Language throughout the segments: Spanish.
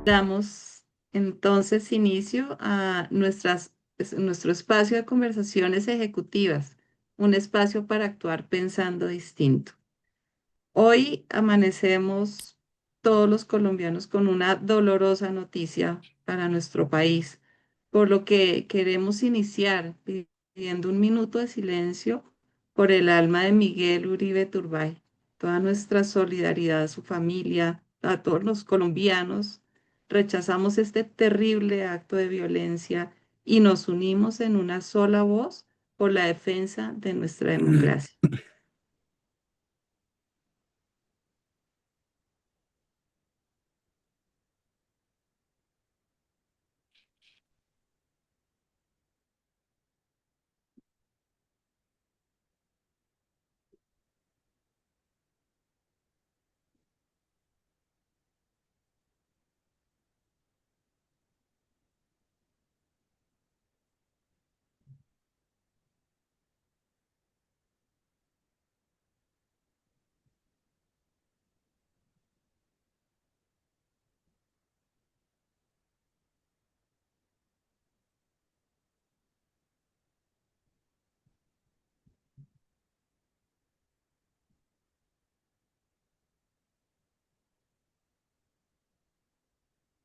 Damos entonces inicio a nuestro espacio de conversaciones ejecutivas, un espacio para actuar pensando distinto. Hoy amanecemos todos los colombianos con una dolorosa noticia para nuestro país, por lo que queremos iniciar pidiendo un minuto de silencio por el alma de Miguel Uribe Turbay, toda nuestra solidaridad a su familia, a todos los colombianos. Rechazamos este terrible acto de violencia y nos unimos en una sola voz por la defensa de nuestra democracia.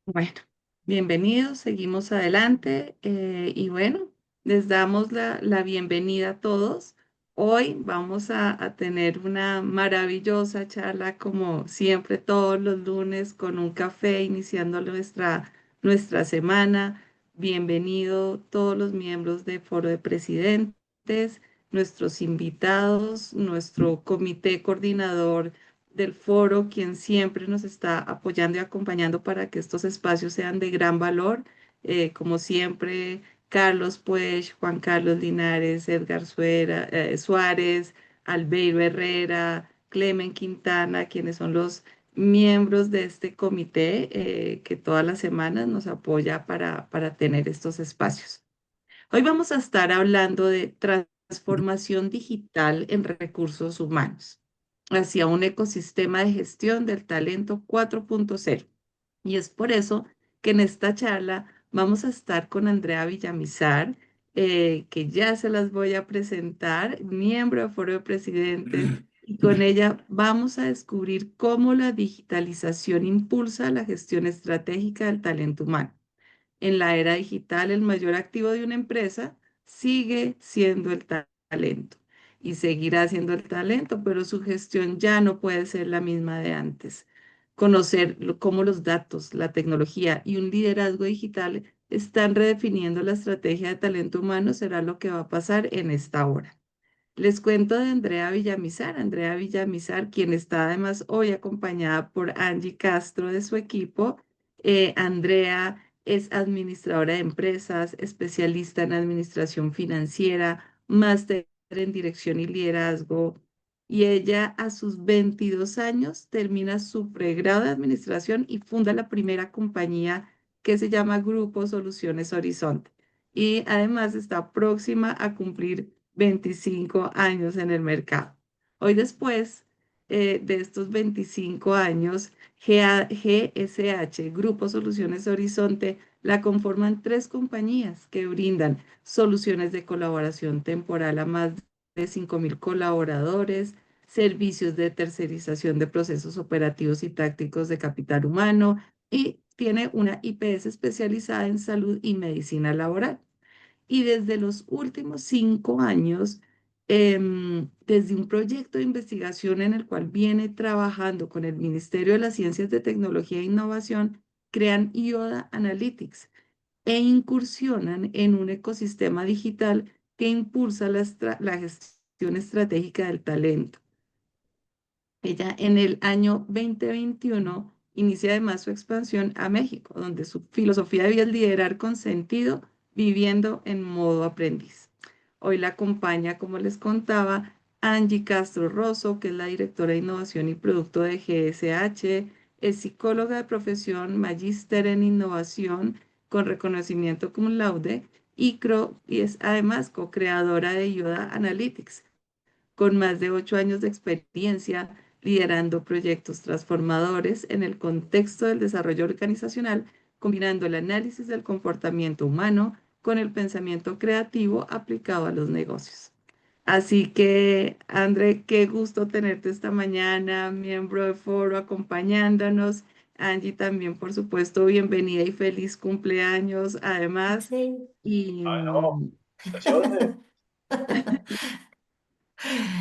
Bueno, bienvenidos, seguimos adelante y bueno, les damos la bienvenida a todos. Hoy vamos a tener una maravillosa charla como siempre todos los lunes con un café iniciando nuestra semana. Bienvenido todos los miembros de Foro de Presidentes, nuestros invitados, nuestro comité coordinador del foro, quien siempre nos está apoyando y acompañando para que estos espacios sean de gran valor. Como siempre, Carlos Puech, Juan Carlos Linares, Suárez, Albeiro Herrera, Clemen Quintana, quienes son los miembros de este comité que todas las semanas nos apoya para tener estos espacios. Hoy vamos a estar hablando de transformación digital en recursos humanos hacia un ecosistema de gestión del talento 4.0. Y es por eso que en esta charla vamos a estar con Andrea Villamizar, que ya se las voy a presentar, miembro de Foro de Presidentes, y con ella vamos a descubrir cómo la digitalización impulsa la gestión estratégica del talento humano. En la era digital, el mayor activo de una empresa sigue siendo el talento y seguirá siendo el talento, pero su gestión ya no puede ser la misma de antes. Conocer cómo los datos, la tecnología y un liderazgo digital están redefiniendo la estrategia de talento humano será lo que va a pasar en esta hora. Les cuento de Andrea Villamizar, quien está además hoy acompañada por Angie Castro de su equipo. Andrea es administradora de empresas, especialista en administración financiera, máster en dirección y liderazgo. Y ella a sus 22 años termina su pregrado de administración y funda la primera compañía que se llama Grupo Soluciones Horizonte. Y además está próxima a cumplir 25 años en el mercado. Hoy después de estos 25 años, GSH, Grupo Soluciones Horizonte, la conforman tres compañías que brindan soluciones de colaboración temporal a más de 5.000 colaboradores, servicios de tercerización de procesos operativos y tácticos de capital humano y tiene una IPS especializada en salud y medicina laboral. Y desde los últimos 5 años, desde un proyecto de investigación en el cual viene trabajando con el Ministerio de las Ciencias de Tecnología e Innovación, crean IODA Analytics e incursionan en un ecosistema digital que impulsa la gestión estratégica del talento. Ella en el año 2021 inicia además su expansión a México, donde su filosofía de vida es liderar con sentido, viviendo en modo aprendiz. Hoy la acompaña, como les contaba, Angie Castro Rosso, que es la directora de innovación y producto de GSH, es psicóloga de profesión, magíster en innovación con reconocimiento cum laude y es además co-creadora de Yoda Analytics con más de 8 años de experiencia liderando proyectos transformadores en el contexto del desarrollo organizacional, combinando el análisis del comportamiento humano con el pensamiento creativo aplicado a los negocios. Así que, André, qué gusto tenerte esta mañana, miembro de Foro, acompañándonos. Angie también, por supuesto, bienvenida y feliz cumpleaños, además. Sí. Y Ay, no, felicitaciones.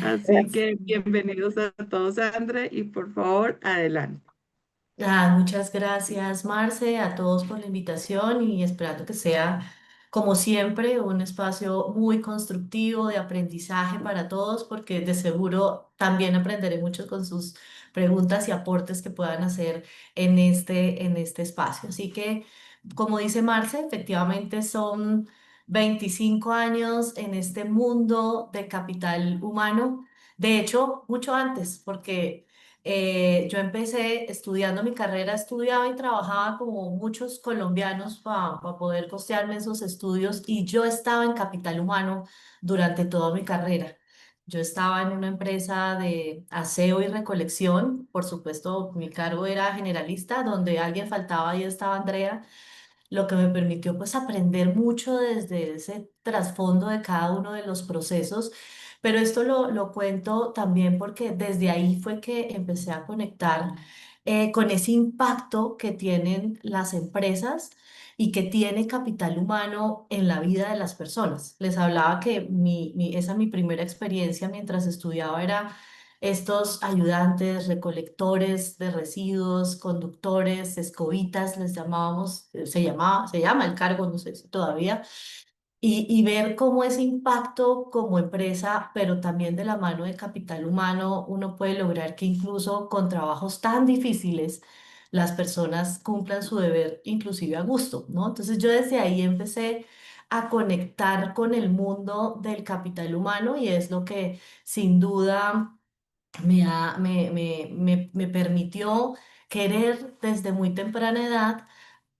así que bienvenidos a todos, André, y por favor, adelante. Muchas gracias, Marce, a todos por la invitación y esperando que sea, como siempre, un espacio muy constructivo de aprendizaje para todos, porque de seguro también aprenderé mucho con sus preguntas y aportes que puedan hacer en este espacio. Así que, como dice Marce, efectivamente son 25 años en este mundo de capital humano. De hecho, mucho antes, porque yo empecé estudiando mi carrera, estudiaba y trabajaba como muchos colombianos para poder costearme esos estudios y yo estaba en capital humano durante toda mi carrera. Yo estaba en una empresa de aseo y recolección, por supuesto, mi cargo era generalista, donde alguien faltaba y estaba Andrea, lo que me permitió pues aprender mucho desde ese trasfondo de cada uno de los procesos. Pero esto lo cuento también porque desde ahí fue que empecé a conectar con ese impacto que tienen las empresas y que tiene capital humano en la vida de las personas. Les hablaba que esa mi primera experiencia mientras estudiaba era estos ayudantes, recolectores de residuos, conductores, escobitas, les llamábamos, se llama el cargo, no sé si todavía, y ver cómo ese impacto como empresa, pero también de la mano de capital humano, uno puede lograr que incluso con trabajos tan difíciles, las personas cumplan su deber, inclusive a gusto, ¿no? Entonces yo desde ahí empecé a conectar con el mundo del capital humano y es lo que sin duda me permitió querer desde muy temprana edad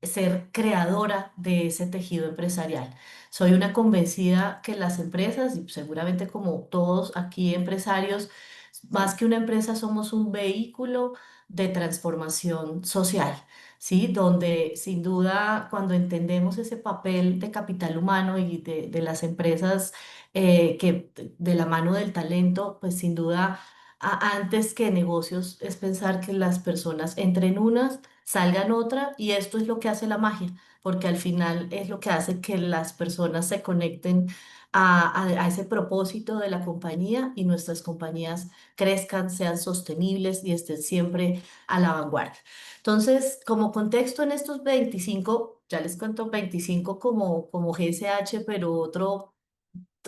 ser creadora de ese tejido empresarial. Soy una convencida que las empresas, y seguramente como todos aquí empresarios, más que una empresa somos un vehículo de transformación social, ¿sí? Donde sin duda cuando entendemos ese papel de capital humano y de las empresas que de la mano del talento, pues sin duda antes que negocios es pensar que las personas entren unas salgan otra y esto es lo que hace la magia, porque al final es lo que hace que las personas se conecten a ese propósito de la compañía y nuestras compañías crezcan, sean sostenibles y estén siempre a la vanguardia. Entonces, como contexto en estos 25 ya les cuento 25 como GSH, pero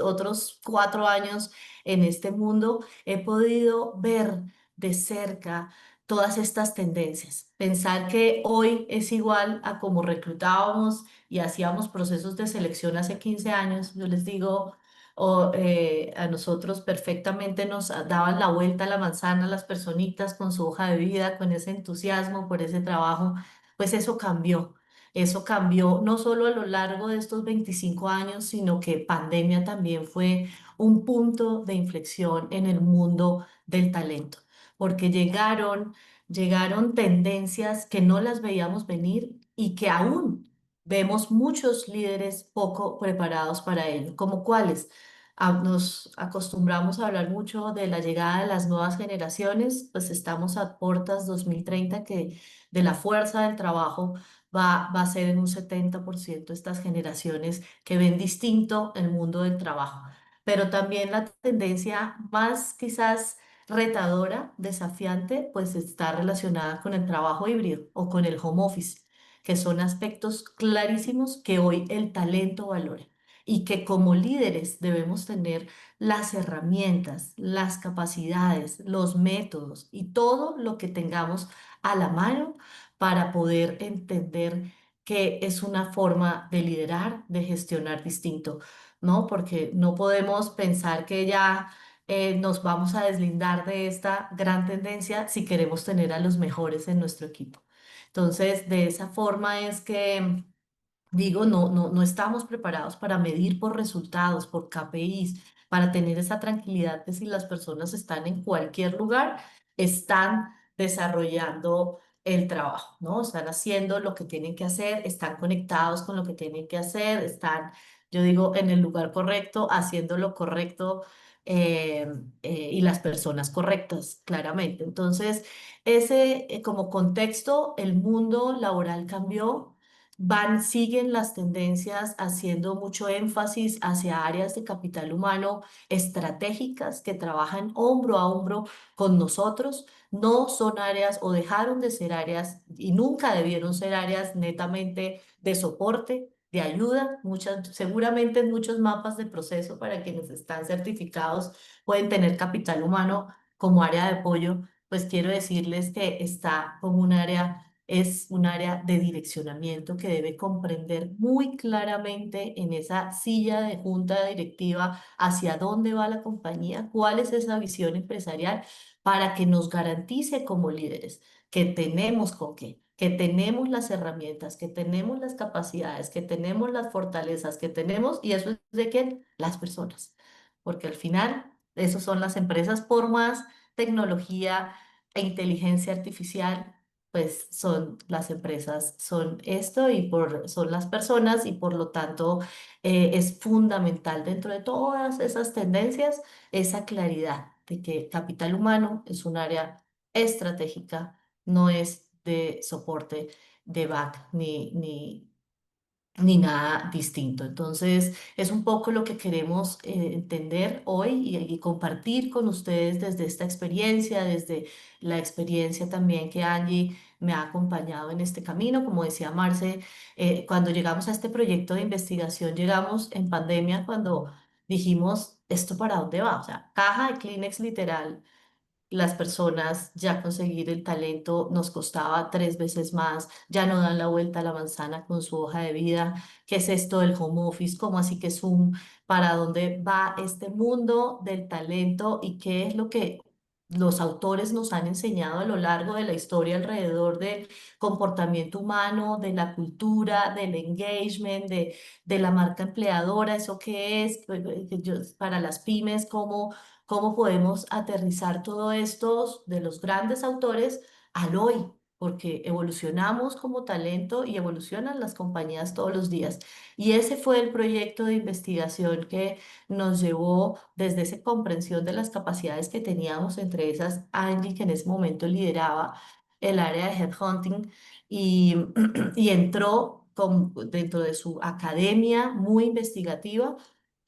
otros 4 años en este mundo, he podido ver de cerca todas estas tendencias. Pensar que hoy es igual a como reclutábamos y hacíamos procesos de selección hace 15 años, yo les digo, a nosotros perfectamente nos daban la vuelta a la manzana las personitas con su hoja de vida, con ese entusiasmo por ese trabajo, pues eso cambió. Eso cambió no solo a lo largo de estos 25 años, sino que pandemia también fue un punto de inflexión en el mundo del talento, porque llegaron tendencias que no las veíamos venir y que aún vemos muchos líderes poco preparados para ello, como cuáles. Nos acostumbramos a hablar mucho de la llegada de las nuevas generaciones, pues estamos a puertas 2030 que de la fuerza del trabajo va a ser en un 70% estas generaciones que ven distinto el mundo del trabajo. Pero también la tendencia más quizás retadora, desafiante, pues está relacionada con el trabajo híbrido o con el home office, que son aspectos clarísimos que hoy el talento valora y que como líderes debemos tener las herramientas, las capacidades, los métodos y todo lo que tengamos a la mano para poder entender que es una forma de liderar, de gestionar distinto, ¿no? Porque no podemos pensar que ya nos vamos a deslindar de esta gran tendencia si queremos tener a los mejores en nuestro equipo. Entonces, de esa forma es que digo, no estamos preparados para medir por resultados, por KPIs, para tener esa tranquilidad de si las personas están en cualquier lugar, están desarrollando el trabajo, ¿no? Están haciendo lo que tienen que hacer, están conectados con lo que tienen que hacer, están, yo digo, en el lugar correcto, haciendo lo correcto eh, y las personas correctas, claramente. Entonces, ese como contexto, el mundo laboral cambió. Siguen las tendencias haciendo mucho énfasis hacia áreas de capital humano estratégicas que trabajan hombro a hombro con nosotros. No son áreas o dejaron de ser áreas y nunca debieron ser áreas netamente de soporte, de ayuda. Seguramente en muchos mapas de proceso para quienes están certificados pueden tener capital humano como área de apoyo, pues quiero decirles que está como un área, es un área de direccionamiento que debe comprender muy claramente en esa silla de junta directiva hacia dónde va la compañía, cuál es esa visión empresarial para que nos garantice como líderes que tenemos con qué, que tenemos las herramientas, que tenemos las capacidades, que tenemos las fortalezas, que tenemos, y eso es de quién, las personas. Porque al final, eso son las empresas, por más tecnología e inteligencia artificial, pues son las empresas, son esto son las personas y por lo tanto es fundamental dentro de todas esas tendencias esa claridad de que capital humano es un área estratégica, no es de soporte, de back, ni nada distinto. Entonces, es un poco lo que queremos entender hoy y compartir con ustedes desde esta experiencia, desde la experiencia también que Angie me ha acompañado en este camino. Como decía Marce, cuando llegamos a este proyecto de investigación, llegamos en pandemia cuando dijimos, ¿esto para dónde va? O sea, caja de Kleenex literal las personas, ya conseguir el talento nos costaba 3 veces más, ya no dan la vuelta a la manzana con su hoja de vida. ¿Qué es esto del home office? ¿Cómo así que Zoom? ¿Para dónde va este mundo del talento y qué es lo que los autores nos han enseñado a lo largo de la historia alrededor del comportamiento humano, de la cultura, del engagement, de la marca empleadora? ¿Eso qué es? Para las pymes, ¿cómo podemos aterrizar todo esto de los grandes autores al hoy? Porque evolucionamos como talento y evolucionan las compañías todos los días. Y ese fue el proyecto de investigación que nos llevó desde esa comprensión de las capacidades que teníamos, entre esas Angie, que en ese momento lideraba el área de headhunting y, y entró dentro de su academia muy investigativa,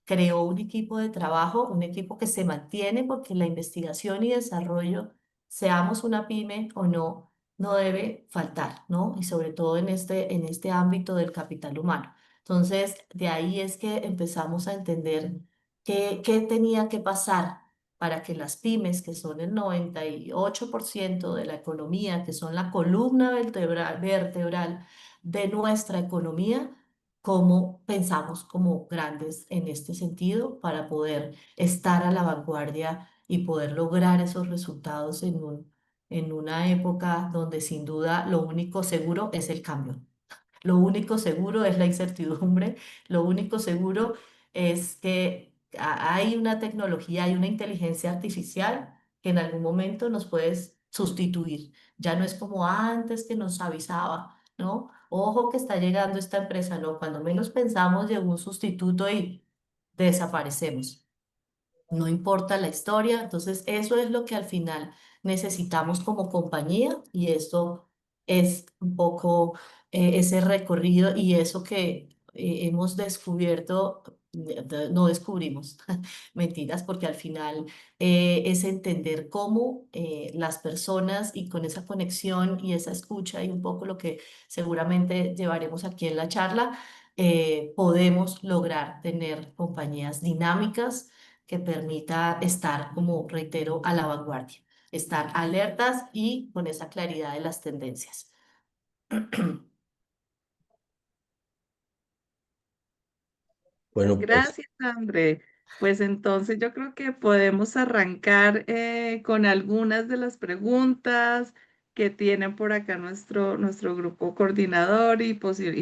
creó un equipo de trabajo, un equipo que se mantiene porque la investigación y desarrollo, seamos una pyme o no, no debe faltar, ¿no? Y sobre todo en este ámbito del capital humano. Entonces, de ahí es que empezamos a entender qué tenía que pasar para que las pymes, que son el 98% de la economía, que son la columna vertebral de nuestra economía, cómo pensamos como grandes en este sentido para poder estar a la vanguardia y poder lograr esos resultados en una época donde sin duda lo único seguro es el cambio. Lo único seguro es la incertidumbre, lo único seguro es que hay una tecnología, hay una inteligencia artificial que en algún momento nos puede sustituir. Ya no es como antes que nos avisaba, ¿no? Ojo que está llegando esta empresa, no, cuando menos pensamos llegó un sustituto y desaparecemos. No importa la historia, entonces eso es lo que al final necesitamos como compañía y esto es un poco ese recorrido y eso que hemos descubierto, no descubrimos, mentiras, porque al final es entender cómo las personas y con esa conexión y esa escucha y un poco lo que seguramente llevaremos aquí en la charla, podemos lograr tener compañías dinámicas que permita estar, como reitero, a la vanguardia, estar alertas y con esa claridad de las tendencias. Pues Bueno, pues gracias, André. Pues entonces yo creo que podemos arrancar con algunas de las preguntas que tienen por acá nuestro grupo coordinador y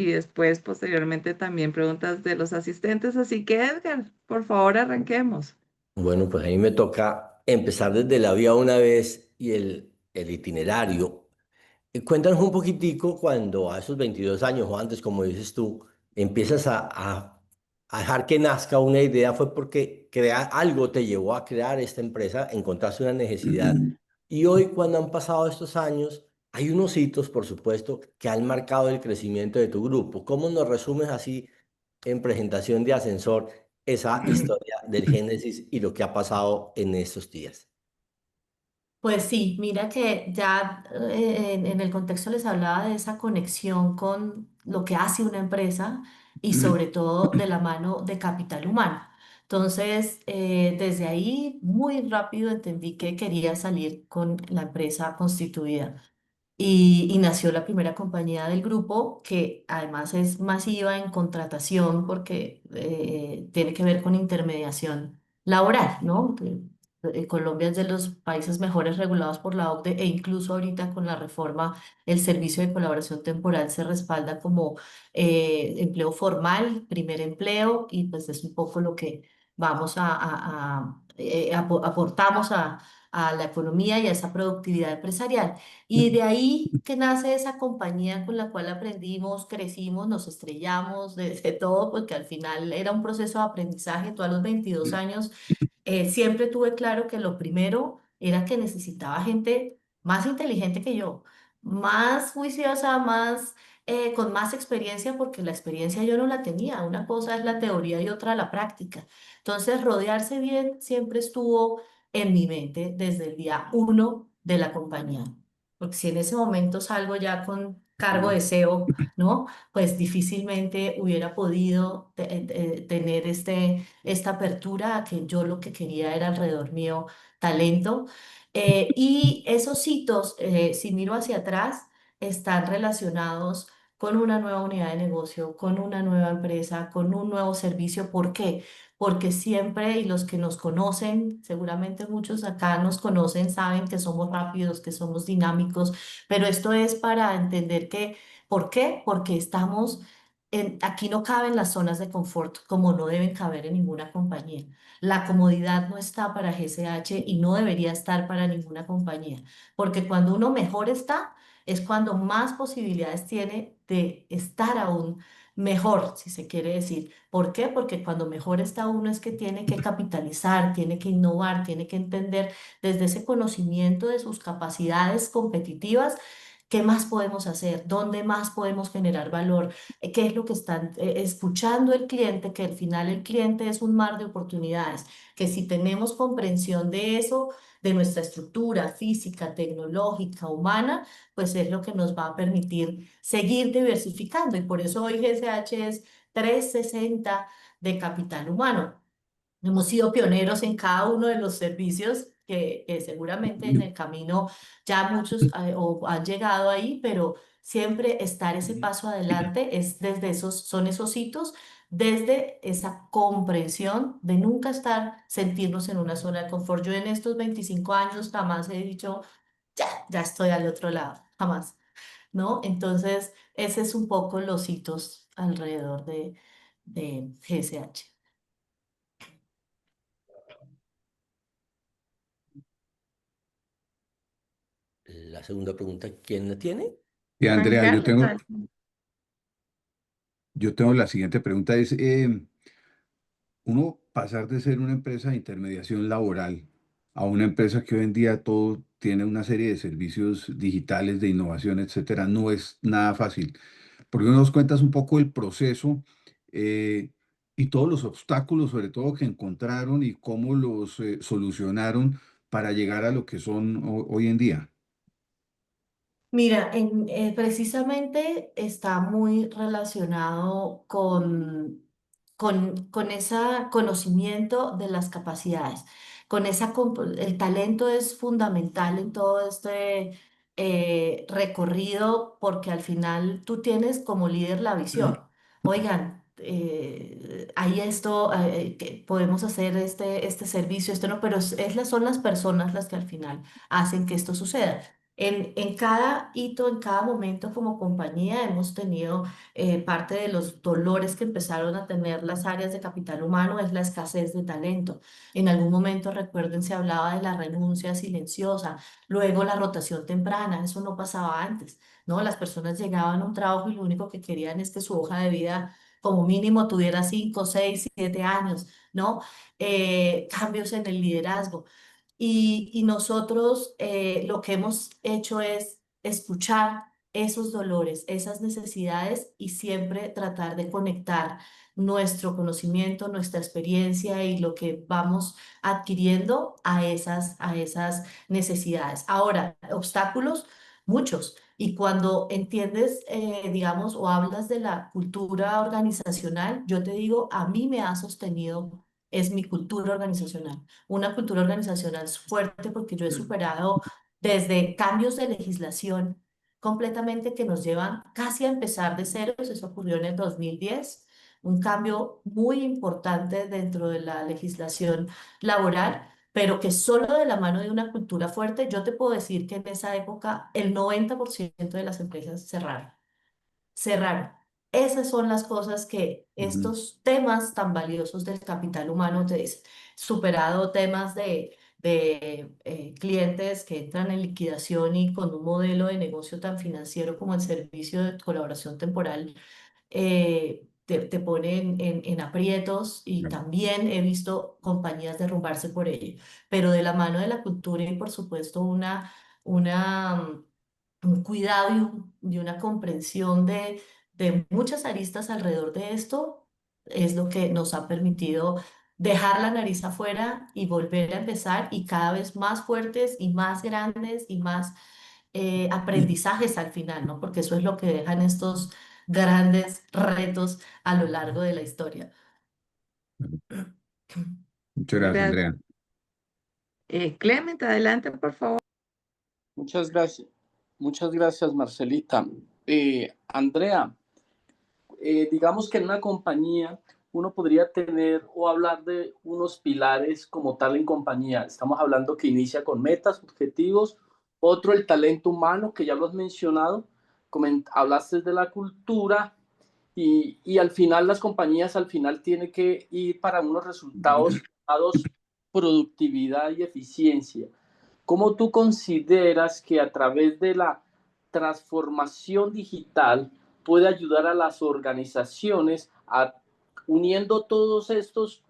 después, posteriormente, también preguntas de los asistentes. Así que, Edgar, por favor, arranquemos. bueno, pues a mí me toca empezar desde la vía una vez y el itinerario. Cuéntanos un poquitico cuando a esos 22 años o antes, como dices tú, empiezas a dejar que nazca una idea, fue porque algo te llevó a crear esta empresa, encontraste una necesidad. Y hoy, cuando han pasado estos años, hay unos hitos, por supuesto, que han marcado el crecimiento de tu grupo. ¿Cómo nos resumes así en presentación de ascensor esa historia del Génesis y lo que ha pasado en estos días? Pues sí, mira que ya en el contexto les hablaba de esa conexión con lo que hace una empresa y sobre todo de la mano de capital humano. Entonces, desde ahí muy rápido entendí que quería salir con la empresa constituida y nació la primera compañía del grupo, que además es masiva en contratación porque tiene que ver con intermediación laboral, ¿no? Colombia es de los países mejores regulados por la OCDE e incluso ahorita con la reforma el servicio de colaboración temporal se respalda como empleo formal, primer empleo y pues es un poco lo que vamos aportamos a la economía y a esa productividad empresarial. Y de ahí que nace esa compañía con la cual aprendimos, crecimos, nos estrellamos, de todo, porque al final era un proceso de aprendizaje. Tú a los 22 años siempre tuve claro que lo primero era que necesitaba gente más inteligente que yo, más juiciosa, más con más experiencia, porque la experiencia yo no la tenía. Una cosa es la teoría y otra la práctica. Entonces, rodearse bien siempre estuvo en mi mente desde el día uno de la compañía. Porque si en ese momento salgo ya con cargo de SEO, ¿no? Pues difícilmente hubiera podido tener esta apertura a que yo lo que quería era alrededor mío talento. Y esos hitos, si miro hacia atrás, están relacionados con una nueva unidad de negocio, con una nueva empresa, con un nuevo servicio. ¿Por qué? Porque siempre, y los que nos conocen, seguramente muchos acá nos conocen, saben que somos rápidos, que somos dinámicos, pero esto es para entender que, ¿por qué? Porque estamos aquí no caben las zonas de confort como no deben caber en ninguna compañía. La comodidad no está para GCH y no debería estar para ninguna compañía, porque cuando uno mejor está, es cuando más posibilidades tiene de estar aún mejor, si se quiere decir. ¿Por qué? Porque cuando mejor está uno es que tiene que capitalizar, tiene que innovar, tiene que entender desde ese conocimiento de sus capacidades competitivas. ¿Qué más podemos hacer? ¿Dónde más podemos generar valor? ¿Qué es lo que están escuchando el cliente? Que al final el cliente es un mar de oportunidades, que si tenemos comprensión de eso, de nuestra estructura física, tecnológica, humana, pues es lo que nos va a permitir seguir diversificando. Y por eso hoy GSH es 360 de capital humano. Hemos sido pioneros en cada uno de los servicios que seguramente en el camino ya muchos o han llegado ahí, pero siempre estar ese paso adelante es desde esos, son esos hitos, desde esa comprensión de nunca estar, sentirnos en una zona de confort. Yo en estos 25 años jamás he dicho, ya estoy al otro lado, jamás, ¿no? Entonces, ese es un poco los hitos alrededor de GSH. La segunda pregunta, ¿quién la tiene? Y Juan Andrea, Carlos, dale. yo tengo la siguiente pregunta, es, uno pasar de ser una empresa de intermediación laboral a una empresa que hoy en día todo tiene una serie de servicios digitales, de innovación, etcétera, no es nada fácil. ¿Por qué no nos cuentas un poco el proceso y todos los obstáculos, sobre todo, que encontraron y cómo los solucionaron para llegar a lo que son hoy en día? Mira, precisamente está muy relacionado con ese conocimiento de las capacidades, el talento es fundamental en todo este recorrido porque al final tú tienes como líder la visión. Oigan, hay esto, que podemos hacer este servicio, esto no, pero son las personas las que al final hacen que esto suceda. En cada hito, en cada momento como compañía hemos tenido parte de los dolores que empezaron a tener las áreas de capital humano es la escasez de talento. En algún momento, recuerden, se hablaba de la renuncia silenciosa, luego la rotación temprana, eso no pasaba antes, ¿no? Las personas llegaban a un trabajo y lo único que querían es que su hoja de vida como mínimo tuviera 5, 6, 7 años, ¿no? Cambios en el liderazgo. Y nosotros lo que hemos hecho es escuchar esos dolores, esas necesidades y siempre tratar de conectar nuestro conocimiento, nuestra experiencia y lo que vamos adquiriendo a esas necesidades. Ahora, obstáculos, muchos. Y cuando entiendes, digamos, o hablas de la cultura organizacional, yo te digo, a mí me ha sostenido, es mi cultura organizacional, una cultura organizacional fuerte porque yo he superado desde cambios de legislación completamente que nos llevan casi a empezar de ceros, eso ocurrió en el 2010, un cambio muy importante dentro de la legislación laboral, pero que solo de la mano de una cultura fuerte, yo te puedo decir que en esa época el 90% de las empresas cerraron. Esas son las cosas que Ujú. estos temas tan valiosos del capital humano te dicen. Superado temas de clientes que entran en liquidación y con un modelo de negocio tan financiero como el servicio de colaboración temporal te pone en aprietos y Claro. también he visto compañías derrumbarse por ello. Pero de la mano de la cultura y por supuesto una un cuidado y una comprensión de muchas aristas alrededor de esto es lo que nos ha permitido dejar la nariz afuera y volver a empezar y cada vez más fuertes y más grandes y más aprendizajes al final, ¿no? Porque eso es lo que dejan estos grandes retos a lo largo de la historia. Muchas gracias, Gracias. Andrea. Clement, adelante, por favor. Muchas gracias, Marcelita. Andrea, digamos que en una compañía uno podría tener o hablar de unos pilares como tal en compañía. Estamos hablando que inicia con metas, objetivos, otro el talento humano, que ya lo has mencionado, hablaste de la cultura y al final las compañías al final tienen que ir para unos resultados, productividad y eficiencia. ¿Cómo tú consideras que a través de la transformación digital puede ayudar a las organizaciones a uniendo todos estos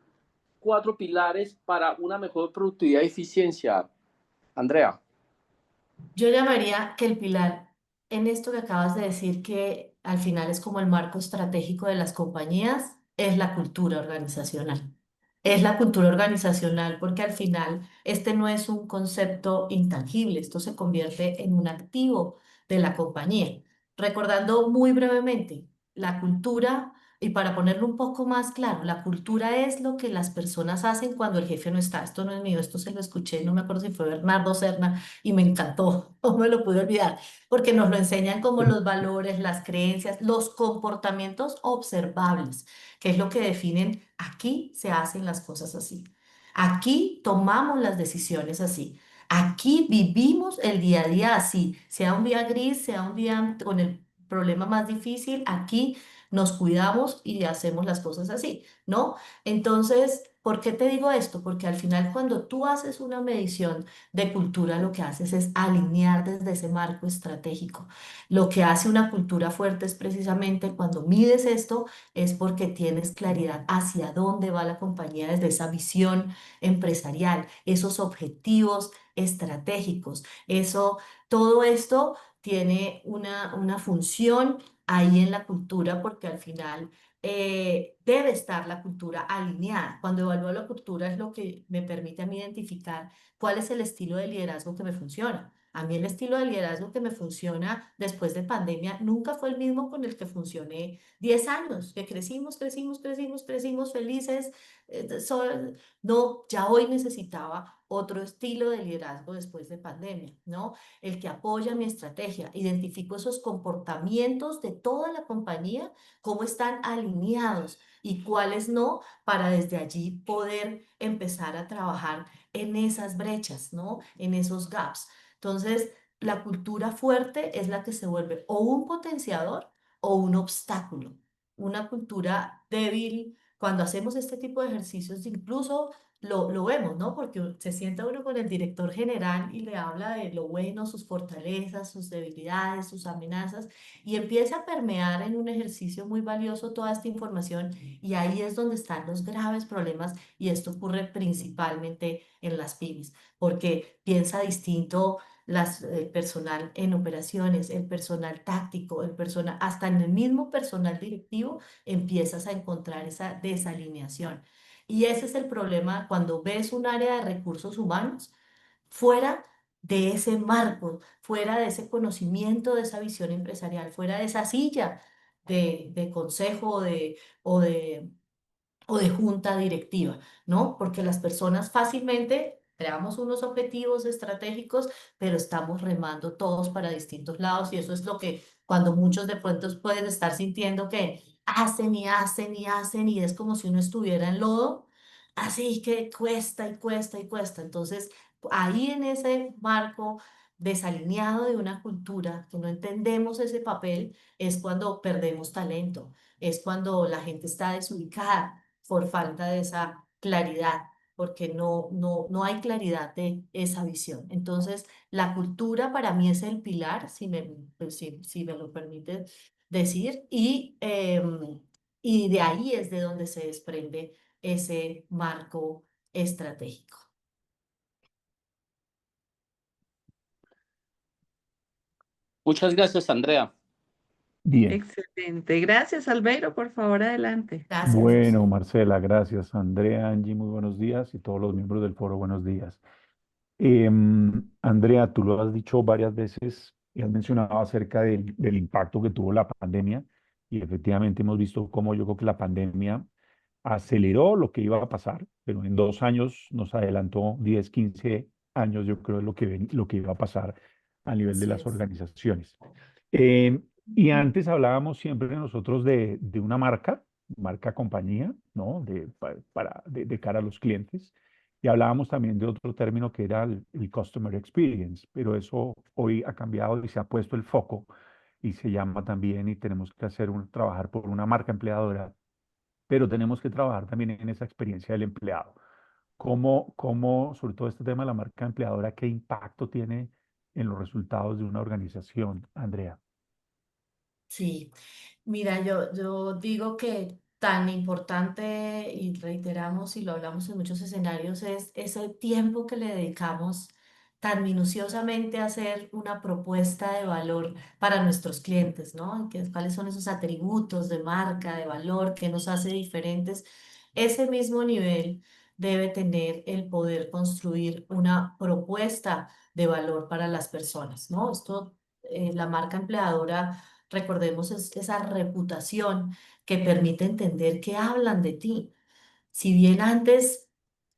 cuatro pilares para una mejor productividad y eficiencia, Andrea? Yo llamaría que el pilar en esto que acabas de decir, que al final es como el marco estratégico de las compañías, es la cultura organizacional. Es la cultura organizacional porque al final este no es un concepto intangible, esto se convierte en un activo de la compañía. Recordando muy brevemente, la cultura, y para ponerlo un poco más claro, la cultura es lo que las personas hacen cuando el jefe no está. Esto no es mío, esto se lo escuché, no me acuerdo si fue Bernardo Serna y me encantó, no me lo pude olvidar, porque nos lo enseñan como los valores, las creencias, los comportamientos observables, que es lo que definen aquí se hacen las cosas así. Aquí tomamos las decisiones así. Aquí vivimos el día a día así, sea un día gris, sea un día con el problema más difícil, aquí nos cuidamos y hacemos las cosas así, ¿no? Entonces, ¿por qué te digo esto? Porque al final cuando tú haces una medición de cultura, lo que haces es alinear desde ese marco estratégico. Lo que hace una cultura fuerte es precisamente cuando mides esto, es porque tienes claridad hacia dónde va la compañía desde esa visión empresarial, esos objetivos estratégicos. Todo esto tiene una función ahí en la cultura porque al final debe estar la cultura alineada. Cuando evalúo la cultura es lo que me permite a mí identificar cuál es el estilo de liderazgo que me funciona. A mí el estilo de liderazgo que me funciona después de pandemia nunca fue el mismo con el que funcioné 10 años, que crecimos felices. No, ya hoy necesitaba otro estilo de liderazgo después de pandemia, ¿no? El que apoya mi estrategia. Identifico esos comportamientos de toda la compañía, cómo están alineados y cuáles no, para desde allí poder empezar a trabajar en esas brechas, ¿no? En esos gaps. Entonces, la cultura fuerte es la que se vuelve o un potenciador o un obstáculo. Una cultura débil, cuando hacemos este tipo de ejercicios, incluso lo vemos, ¿no? Porque se sienta uno con el director general y le habla de lo bueno, sus fortalezas, sus debilidades, sus amenazas, y empieza a permear en un ejercicio muy valioso toda esta información, y ahí es donde están los graves problemas, y esto ocurre principalmente en las pymes, porque piensa distinto el personal en operaciones, el personal táctico, el personal, hasta en el mismo personal directivo empiezas a encontrar esa desalineación. Y ese es el problema cuando ves un área de recursos humanos fuera de ese marco, fuera de ese conocimiento, de esa visión empresarial, fuera de esa silla de consejo o de o de junta directiva, ¿no? Porque las personas fácilmente creamos unos objetivos estratégicos, pero estamos remando todos para distintos lados, y eso es lo que cuando muchos de pronto pueden estar sintiendo que hacen y hacen y hacen y es como si uno estuviera en lodo, así que cuesta y cuesta y cuesta. Entonces, ahí en ese marco desalineado de una cultura que no entendemos ese papel, es cuando perdemos talento, es cuando la gente está desubicada por falta de esa claridad, porque no hay claridad de esa visión. Entonces, la cultura para mí es el pilar, si me lo permite decir, y de ahí es de donde se desprende ese marco estratégico. Muchas gracias, Andrea. Bien. Excelente. Gracias, Albeiro. Por favor, adelante. Gracias, Bueno, José. Marcela, gracias. Andrea, Angie, muy buenos días y todos los miembros del foro, buenos días. Andrea, tú lo has dicho varias veces y has mencionado acerca del impacto que tuvo la pandemia y efectivamente hemos visto cómo yo creo que la pandemia aceleró lo que iba a pasar, pero en 2 años nos adelantó 10, 15 años, yo creo, lo que iba a pasar a nivel de Así las es. organizaciones. Eh, y antes hablábamos siempre nosotros de una marca compañía, ¿no? De cara a los clientes. Y hablábamos también de otro término que era el Customer Experience, pero eso hoy ha cambiado y se ha puesto el foco y se llama también y tenemos que trabajar por una marca empleadora, pero tenemos que trabajar también en esa experiencia del empleado. Sobre todo este tema de la marca empleadora, qué impacto tiene en los resultados de una organización, Andrea? Sí, mira, yo digo que tan importante, y reiteramos y lo hablamos en muchos escenarios, es ese tiempo que le dedicamos tan minuciosamente a hacer una propuesta de valor para nuestros clientes, ¿no? ¿Cuáles son esos atributos de marca, de valor que nos hace diferentes? Ese mismo nivel debe tener el poder construir una propuesta de valor para las personas, ¿no? La marca empleadora, recordemos, es esa reputación que permite entender que hablan de ti. Si bien antes,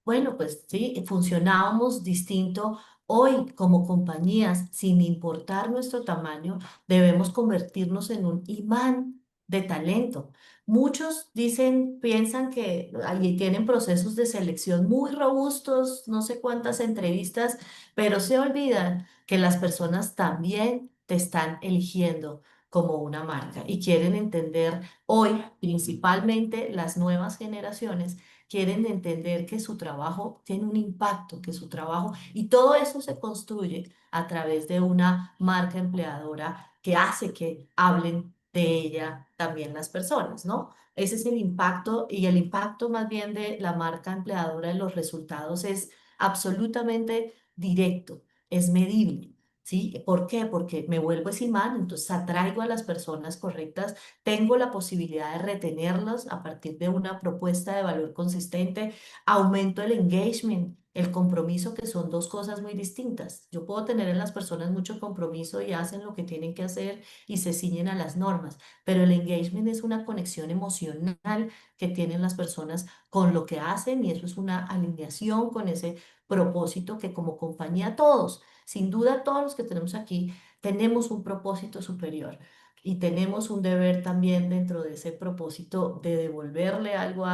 bueno, pues sí, funcionábamos distinto, hoy como compañías, sin importar nuestro tamaño, debemos convertirnos en un imán de talento. Muchos piensan que ahí tienen procesos de selección muy robustos, no sé cuántas entrevistas, pero se olvidan que las personas también te están eligiendo como una marca y quieren entender hoy, principalmente las nuevas generaciones, quieren entender que su trabajo tiene un impacto, que su trabajo, y todo eso se construye a través de una marca empleadora que hace que hablen de ella también las personas, ¿no? Ese es el impacto, y el impacto más bien de la marca empleadora en los resultados es absolutamente directo, es medible. ¿Sí? ¿Por qué? Porque me vuelvo ese imán, entonces atraigo a las personas correctas, tengo la posibilidad de retenerlos a partir de una propuesta de valor consistente, aumento el engagement, el compromiso, que son dos cosas muy distintas. Yo puedo tener en las personas mucho compromiso y hacen lo que tienen que hacer y se ciñen a las normas, pero el engagement es una conexión emocional que tienen las personas con lo que hacen, y eso es una alineación con ese propósito que como compañía todos, sin duda todos los que tenemos aquí, tenemos un propósito superior. y tenemos un deber también dentro de ese propósito de devolverle algo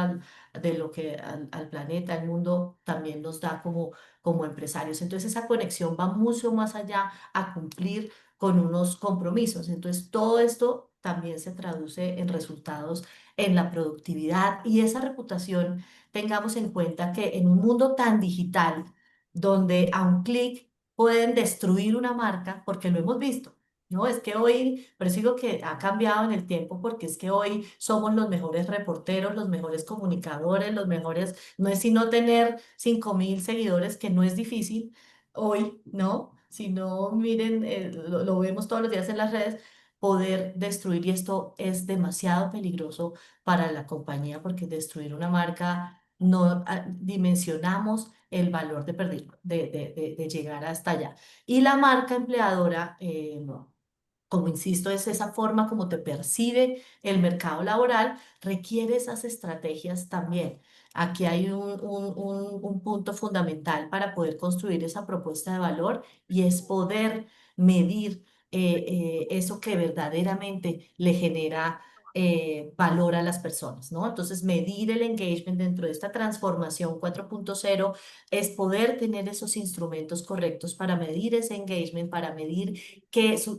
de lo que al planeta, al mundo, también nos da como empresarios. Entonces esa conexión va mucho más allá a cumplir con unos compromisos. Entonces todo esto también se traduce en resultados en la productividad y esa reputación, tengamos en cuenta que en un mundo tan digital, donde a un clic pueden destruir una marca, porque lo hemos visto. No, es que hoy, pero digo que ha cambiado en el tiempo porque es que hoy somos los mejores reporteros, los mejores comunicadores, los mejores, no es sino tener 5.000 seguidores, que no es difícil hoy, ¿no? Si no, miren, lo vemos todos los días en las redes, poder destruir, y esto es demasiado peligroso para la compañía porque destruir una marca no dimensionamos el valor de perder, de llegar hasta allá. Y la marca empleadora, no, como insisto, es esa forma como te percibe el mercado laboral, requiere esas estrategias también. Aquí hay un punto fundamental para poder construir esa propuesta de valor y es poder medir eso que verdaderamente le genera valor a las personas, ¿no? Entonces, medir el engagement dentro de esta transformación 4.0 es poder tener esos instrumentos correctos para medir ese engagement, para medir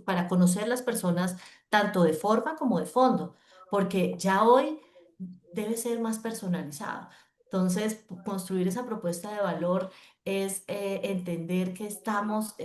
para conocer las personas tanto de forma como de fondo, porque ya hoy debe ser más personalizado. Entonces, construir esa propuesta de valor es entender que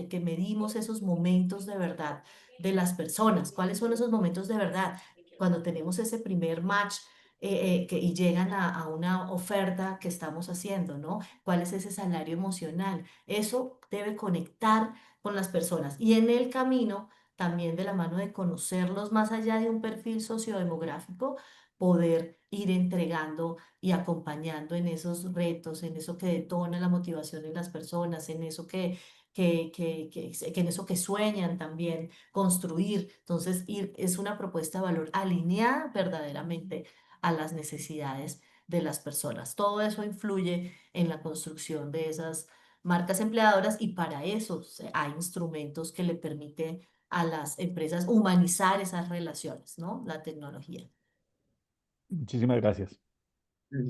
que medimos esos momentos de verdad de las personas. ¿Cuáles son esos momentos de verdad? Cuando tenemos ese primer match y llegan a una oferta que estamos haciendo, ¿no? ¿Cuál es ese salario emocional? Eso debe conectar con las personas. Y en el camino, también de la mano de conocerlos más allá de un perfil sociodemográfico, poder ir entregando y acompañando en esos retos, en eso que detona la motivación en las personas, en eso que en eso que sueñan también construir. Entonces, es una propuesta de valor alineada verdaderamente a las necesidades de las personas. Todo eso influye en la construcción de esas marcas empleadoras y para eso hay instrumentos que le permiten a las empresas humanizar esas relaciones, ¿no? La tecnología. Muchísimas gracias.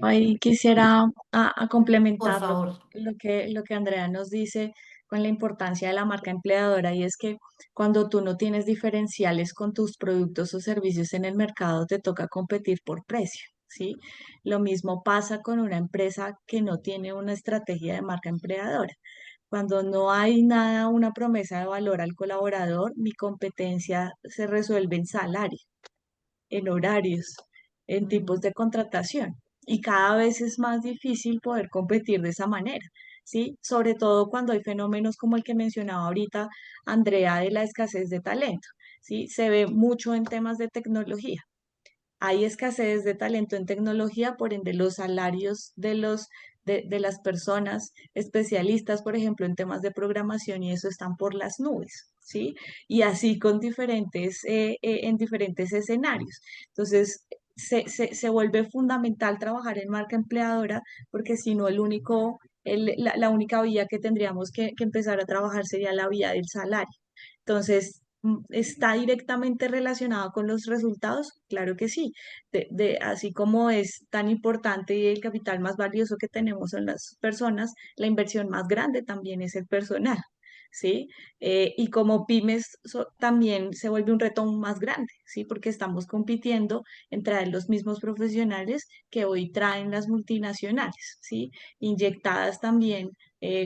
Ahí quisiera a Por complementar favor. lo que Andrea nos dice con la importancia de la marca empleadora y es que cuando tú no tienes diferenciales con tus productos o servicios en el mercado, te toca competir por precio, ¿sí? Lo mismo pasa con una empresa que no tiene una estrategia de marca empleadora. Cuando no hay nada, una promesa de valor al colaborador, mi competencia se resuelve en salario, en horarios, en tipos de contratación. Y cada vez es más difícil poder competir de esa manera, ¿sí? Sobre todo cuando hay fenómenos como el que mencionaba ahorita Andrea de la escasez de talento, ¿sí? Se ve mucho en temas de tecnología. Hay escasez de talento en tecnología, por ende los salarios de las personas especialistas, por ejemplo, en temas de programación y eso están por las nubes, ¿sí? Y así con en diferentes escenarios. Entonces, se vuelve fundamental trabajar en marca empleadora porque si no, la única vía que tendríamos que empezar a trabajar sería la vía del salario. Entonces, ¿está directamente relacionado con los resultados? Claro que sí. Así como es tan importante y el capital más valioso que tenemos son las personas, la inversión más grande también es el personal, ¿sí? Y como pymes también se vuelve un reto aún más grande, ¿sí? Porque estamos compitiendo en traer los mismos profesionales que hoy traen las multinacionales, ¿sí? Inyectadas también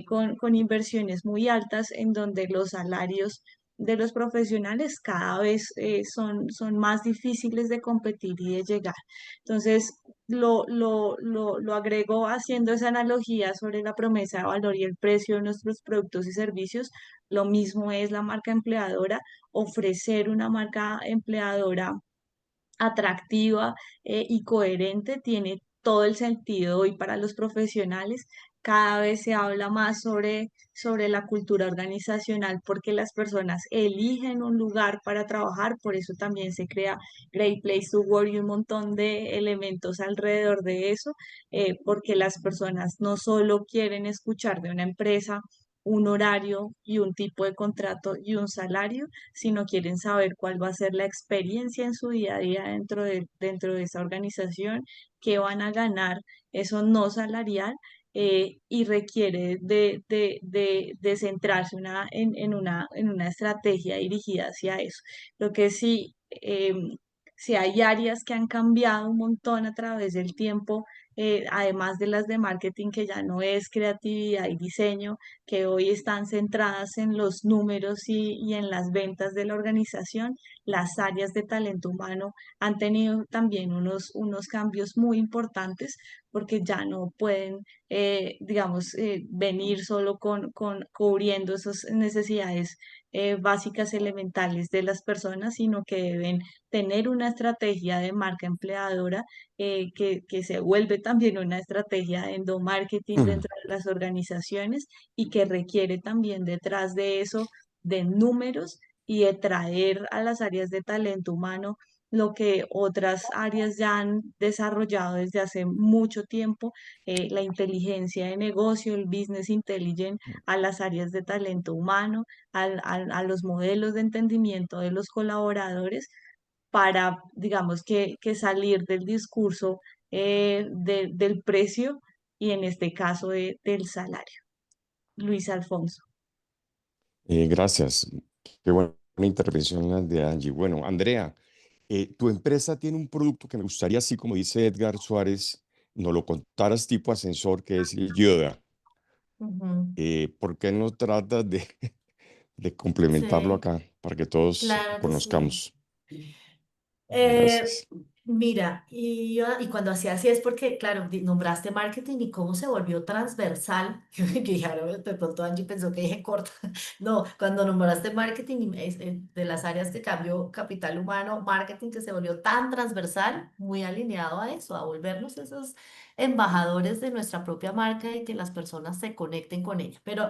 con inversiones muy altas en donde los salarios de los profesionales cada vez son más difíciles de competir y de llegar. Entonces, lo agrego haciendo esa analogía sobre la promesa de valor y el precio de nuestros productos y servicios. Lo mismo es la marca empleadora, ofrecer una marca empleadora atractiva y coherente, tiene todo el sentido hoy para los profesionales. Cada vez se habla más sobre la cultura organizacional porque las personas eligen un lugar para trabajar, por eso también se crea Great Place to Work y un montón de elementos alrededor de eso, porque las personas no solo quieren escuchar de una empresa un horario y un tipo de contrato y un salario, sino quieren saber cuál va a ser la experiencia en su día a día dentro de esa organización, qué van a ganar, eso no salarial. Y requiere de centrarse en una estrategia dirigida hacia eso. Lo que sí, si hay áreas que han cambiado un montón a través del tiempo, además de las de marketing, que ya no es creatividad y diseño, que hoy están centradas en los números y en las ventas de la organización, las áreas de talento humano han tenido también unos cambios muy importantes porque ya no pueden, digamos, venir solo con cubriendo esas necesidades básicas elementales de las personas, sino que deben tener una estrategia de marca empleadora, que se vuelve también una estrategia de endomarketing dentro de las organizaciones y que requiere también detrás de eso de números y de traer a las áreas de talento humano lo que otras áreas ya han desarrollado desde hace mucho tiempo, la inteligencia de negocio, el business intelligence, a las áreas de talento humano, a los modelos de entendimiento de los colaboradores para, digamos, que salir del discurso del precio y en este caso del salario. Luis Alfonso. Gracias. Qué buena intervención la de Angie. Bueno, Andrea, tu empresa tiene un producto que me gustaría, así como dice Edgar Suárez, nos lo contaras tipo ascensor, que es el Yoda. Ujú. ¿Por qué no tratas de complementarlo Sí, acá para que todos claro que sí. conozcamos? Eh, Gracias. Mira, y cuando hacía así es porque, claro, nombraste marketing y cómo se volvió transversal. Yo dije, ahora de pronto Angie pensó que dije corto. No, cuando nombraste marketing de las áreas que cambió capital humano, marketing que se volvió tan transversal, muy alineado a eso, a volvernos esos embajadores de nuestra propia marca y que las personas se conecten con ella. Pero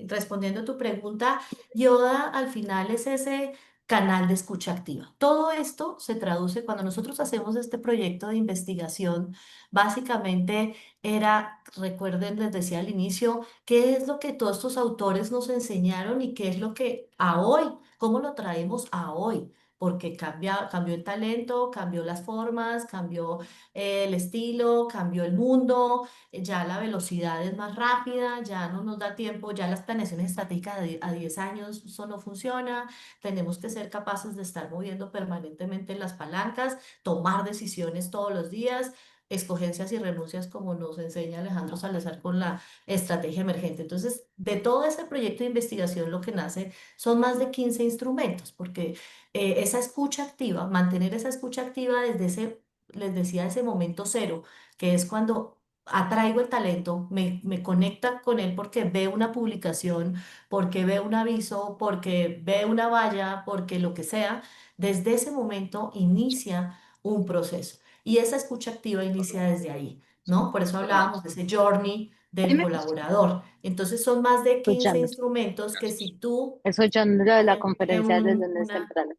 respondiendo a tu pregunta, Yoda al final es ese canal de escucha activa. Todo esto se traduce cuando nosotros hacemos este proyecto de investigación. Básicamente era, recuerden, les decía al inicio, qué es lo que todos estos autores nos enseñaron y qué es lo que a hoy, cómo lo traemos a hoy. Porque cambió el talento, cambió las formas, cambió el estilo, cambió el mundo, ya la velocidad es más rápida, ya no nos da tiempo, ya las planeaciones estratégicas a 10 años, eso no funciona. Tenemos que ser capaces de estar moviendo permanentemente las palancas, tomar decisiones todos los días, escogencias y renuncias, como nos enseña Alejandro Salazar con la estrategia emergente. Entonces, de todo ese proyecto de investigación, lo que nace son más de 15 instrumentos, porque esa escucha activa, mantener esa escucha activa desde ese, les decía, ese momento cero, que es cuando atraigo el talento, me conecta con él porque ve una publicación, porque ve un aviso, porque ve una valla, porque lo que sea, desde ese momento inicia un proceso. Y esa escucha activa inicia desde ahí, ¿no? Por eso hablábamos de ese journey del Dime. colaborador. Entonces son más de 15 Escuchando, instrumentos que si tú escuchando lo de la conferencia desde en lunes una... temprano.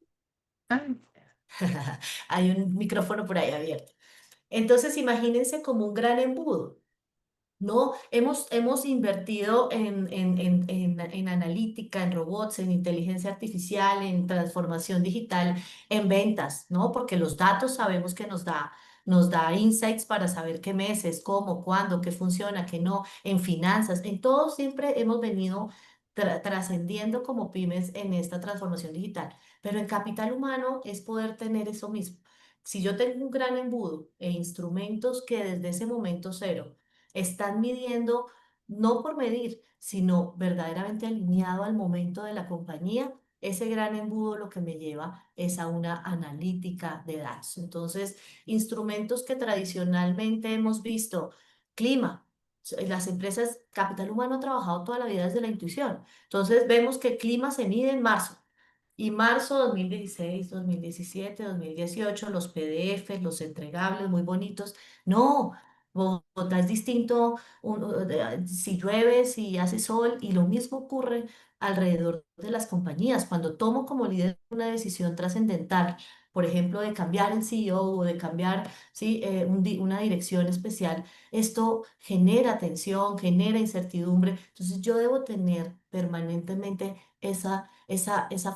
Ay, Hay un micrófono por ahí abierto. Entonces imagínense como un gran embudo. No, hemos invertido en analítica, en robots, en inteligencia artificial, en transformación digital, en ventas, ¿no? Porque los datos sabemos que nos da insights para saber qué meses, cómo, cuándo, qué funciona, qué no, en finanzas, en todo siempre hemos venido trascendiendo como pymes en esta transformación digital. Pero en capital humano es poder tener eso mismo. Si yo tengo un gran embudo e instrumentos que desde ese momento cero están midiendo, no por medir, sino verdaderamente alineado al momento de la compañía. Ese gran embudo lo que me lleva es a una analítica de datos. Entonces, instrumentos que tradicionalmente hemos visto, clima. Las empresas, capital humano ha trabajado toda la vida desde la intuición. Entonces, vemos que el clima se mide en marzo. Y marzo 2016, 2017, 2018, los PDFs, los entregables muy bonitos. No, Bogotá es distinto, si llueve, si hace sol, y lo mismo ocurre alrededor de las compañías. Cuando tomo como líder una decisión trascendental por ejemplo, de cambiar el CEO o de cambiar, ¿sí? Una dirección especial, esto genera tensión, genera incertidumbre. Entonces yo debo tener permanentemente esa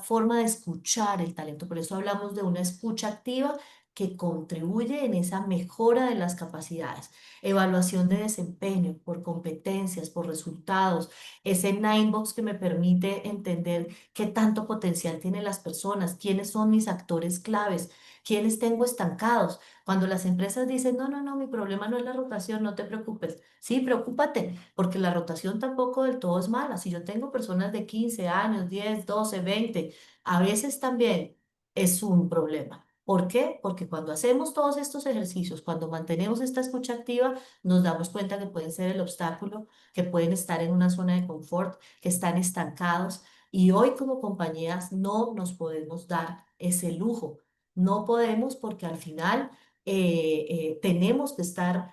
forma de escuchar el talento. Por eso hablamos de una escucha activa que contribuye en esa mejora de las capacidades. Evaluación de desempeño por competencias, por resultados, ese nine box que me permite entender qué tanto potencial tienen las personas, quiénes son mis actores claves, quiénes tengo estancados. Cuando las empresas dicen, no, no, no, mi problema no es la rotación, no te preocupes. Sí, preocúpate, porque la rotación tampoco del todo es mala. Si yo tengo personas de 15 años, 10, 12, 20, a veces también es un problema. ¿Por qué? Porque cuando hacemos todos estos ejercicios, cuando mantenemos esta escucha activa, nos damos cuenta que pueden ser el obstáculo, que pueden estar en una zona de confort, que están estancados. Y hoy como compañías no nos podemos dar ese lujo. No podemos porque al final tenemos que estar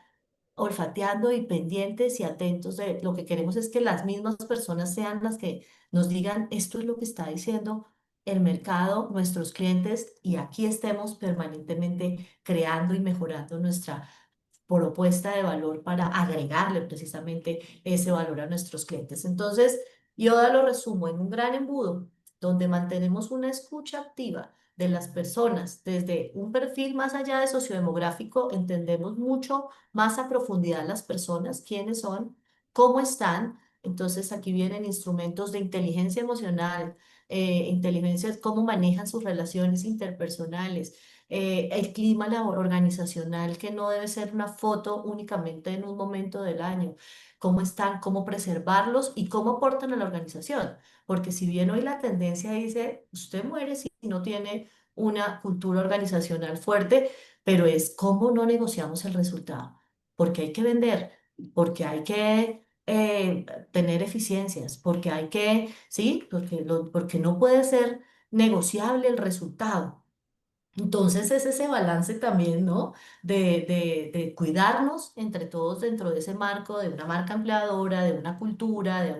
olfateando y pendientes y atentos de lo que queremos es que las mismas personas sean las que nos digan esto es lo que está diciendo el mercado, nuestros clientes y aquí estemos permanentemente creando y mejorando nuestra propuesta de valor para agregarle precisamente ese valor a nuestros clientes. Entonces, yo lo resumo en un gran embudo donde mantenemos una escucha activa de las personas desde un perfil más allá de sociodemográfico, entendemos mucho más a profundidad las personas, quiénes son, cómo están. Entonces, aquí vienen instrumentos de inteligencia emocional, inteligencia, cómo manejan sus relaciones interpersonales, el clima organizacional, que no debe ser una foto únicamente en un momento del año, cómo están, cómo preservarlos y cómo aportan a la organización. Porque si bien hoy la tendencia dice, usted muere si no tiene una cultura organizacional fuerte, pero es cómo no negociamos el resultado, porque hay que vender, porque hay que tener eficiencias, porque hay que, sí, porque no puede ser negociable el resultado. Entonces es ese balance también, ¿no? De cuidarnos entre todos dentro de ese marco de una marca empleadora, de una cultura,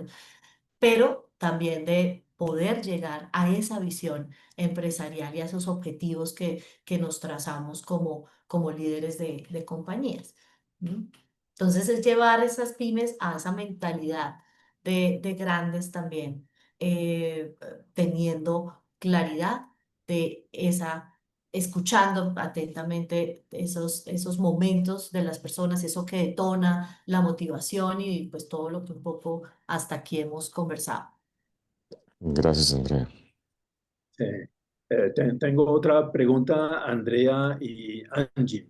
pero también de poder llegar a esa visión empresarial y a esos objetivos que nos trazamos como líderes de compañías. ¿M? Entonces es llevar esas pymes a esa mentalidad de grandes también, teniendo claridad de escuchando atentamente esos momentos de las personas, eso que detona la motivación y pues todo lo que un poco hasta aquí hemos conversado. Gracias, Andrea. Sí. Tengo otra pregunta, Andrea y Angie.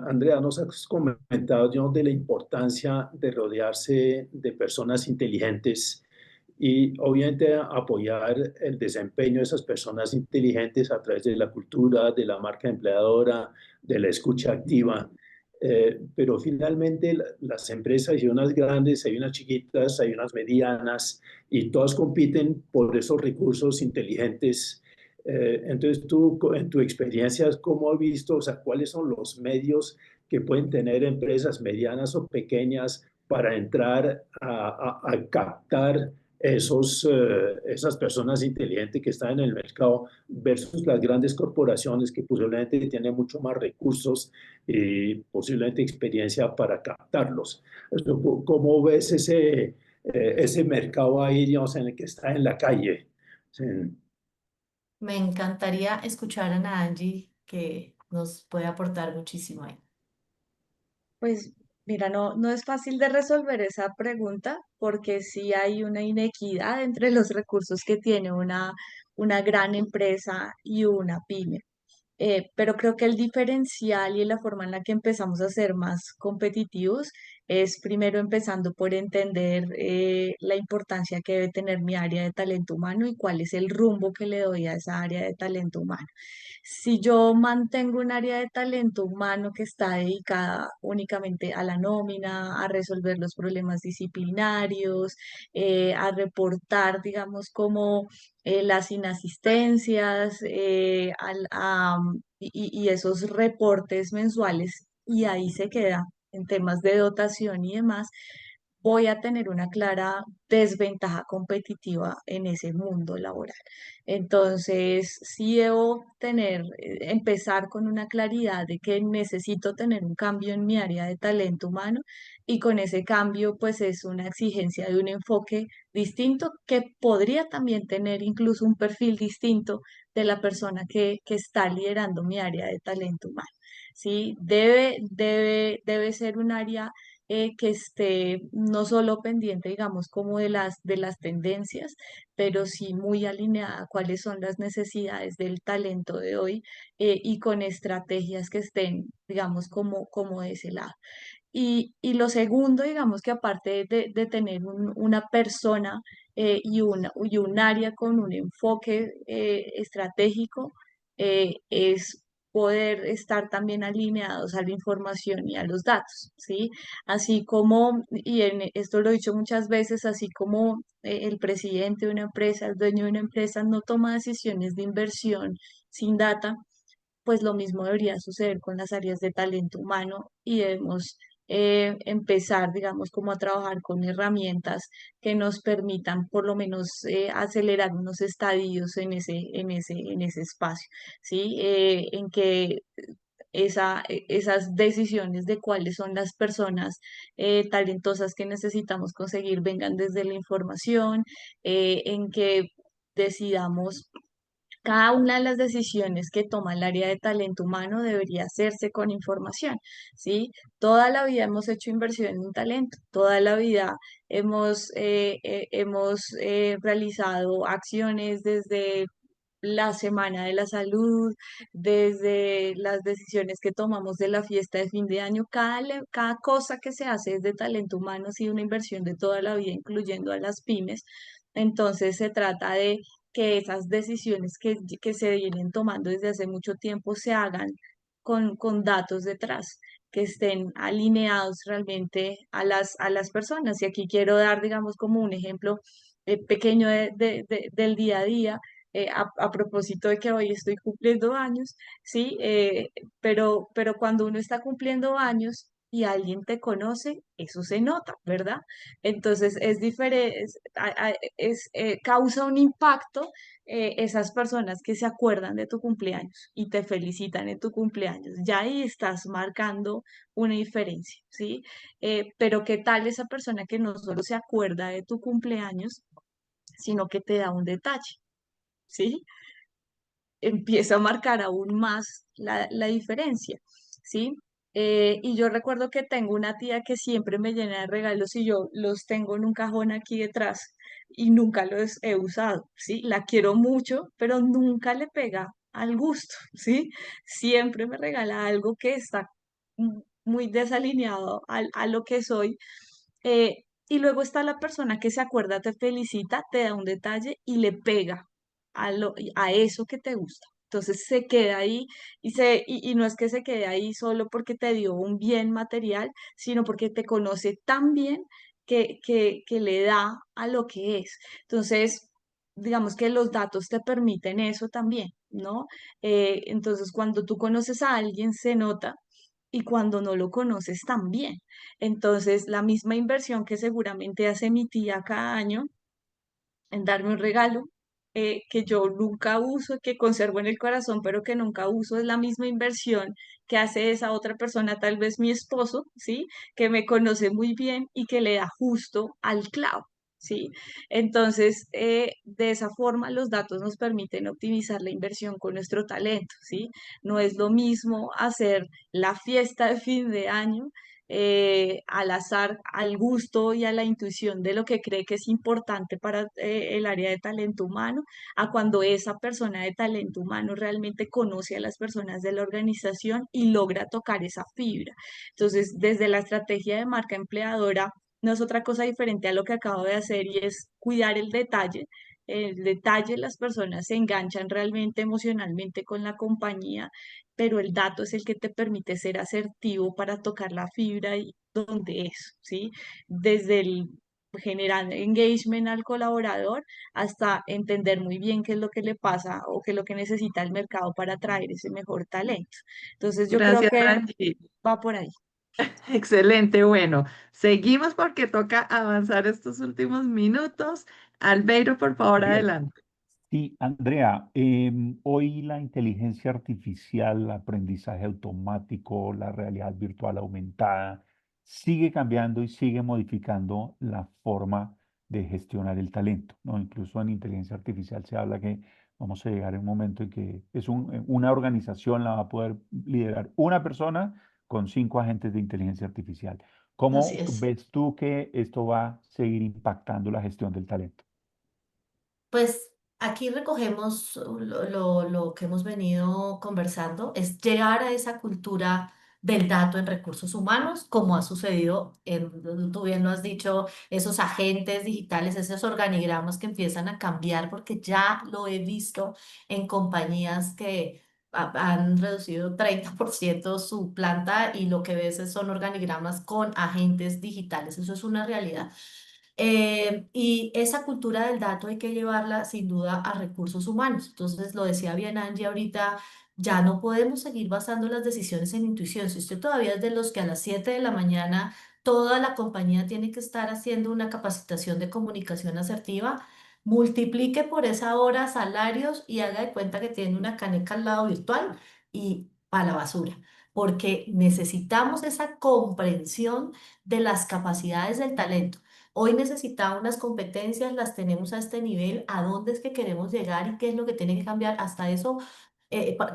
Andrea, nos has comentado de la importancia de rodearse de personas inteligentes y obviamente apoyar el desempeño de esas personas inteligentes a través de la cultura, de la marca empleadora, de la escucha activa. Pero finalmente las empresas, hay unas grandes, hay unas chiquitas, hay unas medianas, y todas compiten por esos recursos inteligentes. Entonces, tú, en tu experiencia, ¿cómo has visto, o sea, cuáles son los medios que pueden tener empresas medianas o pequeñas para entrar a captar esas personas inteligentes que están en el mercado versus las grandes corporaciones que posiblemente tienen mucho más recursos y posiblemente experiencia para captarlos? ¿Cómo ves ese mercado ahí, digamos, en el que está en la calle? Sí. Me encantaría escuchar a Angie que nos puede aportar muchísimo ahí. Pues mira, no es fácil de resolver esa pregunta porque sí hay una inequidad entre los recursos que tiene una gran empresa y una pyme. Pero creo que el diferencial y la forma en la que empezamos a ser más competitivos es primero empezando por entender la importancia que debe tener mi área de talento humano y cuál es el rumbo que le doy a esa área de talento humano. Si yo mantengo un área de talento humano que está dedicada únicamente a la nómina, a resolver los problemas disciplinarios, a reportar, digamos, como las inasistencias y esos reportes mensuales, y ahí se queda en temas de dotación y demás, voy a tener una clara desventaja competitiva en ese mundo laboral. Entonces, sí debo empezar con una claridad de que necesito tener un cambio en mi área de talento humano y con ese cambio, pues es una exigencia de un enfoque distinto que podría también tener incluso un perfil distinto de la persona que está liderando mi área de talento humano. ¿Sí? Debe ser un área que esté no solo pendiente, digamos, como de las tendencias, pero sí muy alineada a cuáles son las necesidades del talento de hoy y con estrategias que estén, digamos, como de ese lado. Y lo segundo, digamos que aparte de tener una persona y un área con un enfoque estratégico, es poder estar también alineados a la información y a los datos, ¿sí? Así como, esto lo he dicho muchas veces, así como el presidente de una empresa, el dueño de una empresa no toma decisiones de inversión sin data, pues lo mismo debería suceder con las áreas de talento humano y debemos empezar, digamos, como a trabajar con herramientas que nos permitan por lo menos acelerar unos estadios en ese espacio, ¿sí? En que esas decisiones de cuáles son las personas talentosas que necesitamos conseguir vengan desde la información, en que decidamos cada una de las decisiones que toma el área de talento humano debería hacerse con información, ¿sí? Toda la vida hemos hecho inversión en talento, toda la vida hemos realizado acciones desde la Semana de la Salud, desde las decisiones que tomamos de la fiesta de fin de año, cada cosa que se hace es de talento humano, ha sido una inversión de toda la vida, incluyendo a las pymes. Entonces se trata de que esas decisiones que se vienen tomando desde hace mucho tiempo se hagan con datos detrás, que estén alineados realmente a las personas. Y aquí quiero dar, digamos, como un ejemplo pequeño del día a día. A propósito de que hoy estoy cumpliendo años, ¿sí? Pero cuando uno está cumpliendo años y alguien te conoce, eso se nota, ¿verdad? Entonces es diferente, causa un impacto esas personas que se acuerdan de tu cumpleaños y te felicitan en tu cumpleaños. Ya ahí estás marcando una diferencia, ¿sí? Pero ¿qué tal esa persona que no solo se acuerda de tu cumpleaños, sino que te da un detalle? ¿Sí? Empieza a marcar aún más la diferencia, ¿sí? Y yo recuerdo que tengo una tía que siempre me llena de regalos y yo los tengo en un cajón aquí detrás y nunca los he usado, ¿sí? La quiero mucho, pero nunca le pega al gusto, ¿sí? Siempre me regala algo que está muy desalineado a lo que soy. Y luego está la persona que se acuerda, te felicita, te da un detalle y le pega a eso que te gusta. Entonces se queda ahí y no es que se quede ahí solo porque te dio un bien material, sino porque te conoce tan bien que le da a lo que es. Entonces, digamos que los datos te permiten eso también, ¿no? Entonces, cuando tú conoces a alguien, se nota. Y cuando no lo conoces también. Entonces, la misma inversión que seguramente hace mi tía cada año, en darme un regalo que yo nunca uso, que conservo en el corazón, pero que nunca uso, es la misma inversión que hace esa otra persona, tal vez mi esposo, ¿sí? Que me conoce muy bien y que le da justo al clavo. ¿Sí? Entonces, de esa forma, los datos nos permiten optimizar la inversión con nuestro talento, ¿sí? No es lo mismo hacer la fiesta de fin de año al azar, al gusto y a la intuición de lo que cree que es importante para el área de talento humano, a cuando esa persona de talento humano realmente conoce a las personas de la organización y logra tocar esa fibra. Entonces, desde la estrategia de marca empleadora, no es otra cosa diferente a lo que acabo de hacer y es cuidar el detalle. El detalle, las personas se enganchan realmente emocionalmente con la compañía, pero el dato es el que te permite ser asertivo para tocar la fibra y donde es, ¿sí? Desde el generar engagement al colaborador hasta entender muy bien qué es lo que le pasa o qué es lo que necesita el mercado para atraer ese mejor talento. Entonces yo creo Gracias, que Angie. va por ahí. Excelente, bueno, seguimos porque toca avanzar estos últimos minutos. Albeiro, por favor, Bien. adelante. Sí, Andrea, hoy la inteligencia artificial, el aprendizaje automático, la realidad virtual aumentada, sigue cambiando y sigue modificando la forma de gestionar el talento, ¿no? Incluso en inteligencia artificial se habla que vamos a llegar a un momento en que una organización la va a poder liderar una persona con 5 agentes de inteligencia artificial. Así ¿Cómo es. ves tú que esto va a seguir impactando la gestión del talento? Pues aquí recogemos lo que hemos venido conversando, es llegar a esa cultura del dato en recursos humanos, como ha sucedido tú bien lo has dicho, esos agentes digitales, esos organigramas que empiezan a cambiar, porque ya lo he visto en compañías que han reducido 30% su planta y lo que ves son organigramas con agentes digitales. Eso es una realidad. Y esa cultura del dato hay que llevarla sin duda a recursos humanos. Entonces, lo decía bien Angie ahorita, ya no podemos seguir basando las decisiones en intuición. Si usted todavía es de los que a las 7 de la mañana toda la compañía tiene que estar haciendo una capacitación de comunicación asertiva, multiplique por esa hora salarios y haga de cuenta que tiene una caneca al lado virtual y para la basura. Porque necesitamos esa comprensión de las capacidades del talento. Hoy necesitamos unas competencias, las tenemos a este nivel, a dónde es que queremos llegar y qué es lo que tiene que cambiar. Hasta eso,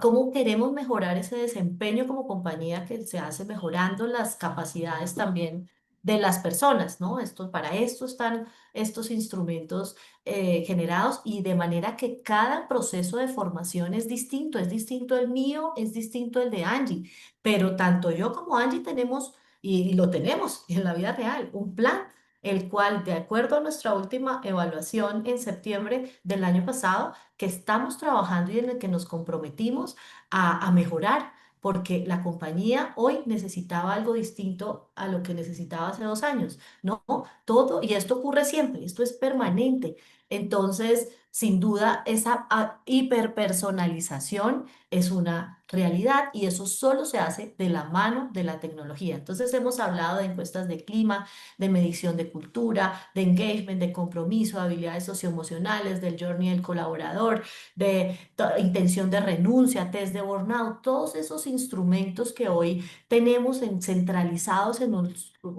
cómo queremos mejorar ese desempeño como compañía que se hace mejorando las capacidades también de las personas, ¿no? Para esto están estos instrumentos generados y de manera que cada proceso de formación es distinto el mío, es distinto el de Angie, pero tanto yo como Angie tenemos, y lo tenemos en la vida real, un plan el cual, de acuerdo a nuestra última evaluación en septiembre del año pasado, que estamos trabajando y en el que nos comprometimos a mejorar, porque la compañía hoy necesitaba algo distinto a lo que necesitaba hace 2 años. No, todo, y esto ocurre siempre, esto es permanente. Entonces, sin duda, esa hiperpersonalización es una realidad y eso solo se hace de la mano de la tecnología. Entonces, hemos hablado de encuestas de clima, de medición de cultura, de engagement, de compromiso, de habilidades socioemocionales, del journey del colaborador, de intención de renuncia, test de burnout, todos esos instrumentos que hoy tenemos centralizados en un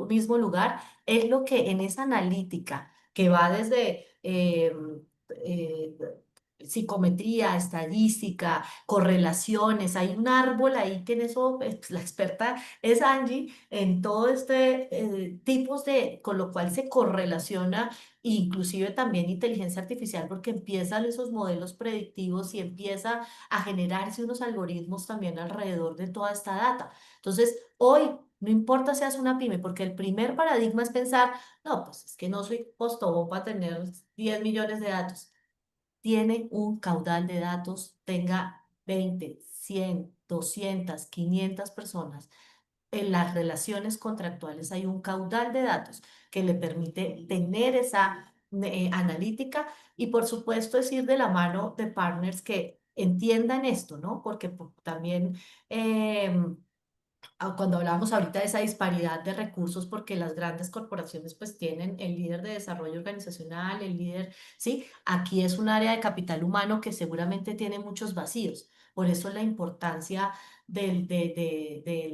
mismo lugar, es lo que en esa analítica que va desde eh, psicometría, estadística, correlaciones, hay un árbol ahí que en eso la experta es Angie, en todo este tipos con lo cual se correlaciona inclusive también inteligencia artificial porque empiezan esos modelos predictivos y empieza a generarse unos algoritmos también alrededor de toda esta data. Entonces, hoy no importa si seas una pyme, porque el primer paradigma es pensar, no, pues es que no soy postobón para tener 10 millones de datos. Tiene un caudal de datos, tenga 20, 100, 200, 500 personas en las relaciones contractuales hay un caudal de datos que le permite tener esa analítica y por supuesto es ir de la mano de partners que entiendan esto, ¿no? Porque también cuando hablábamos ahorita de esa disparidad de recursos, porque las grandes corporaciones pues tienen el líder de desarrollo organizacional, el líder, ¿sí? Aquí es un área de capital humano que seguramente tiene muchos vacíos. Por eso la importancia del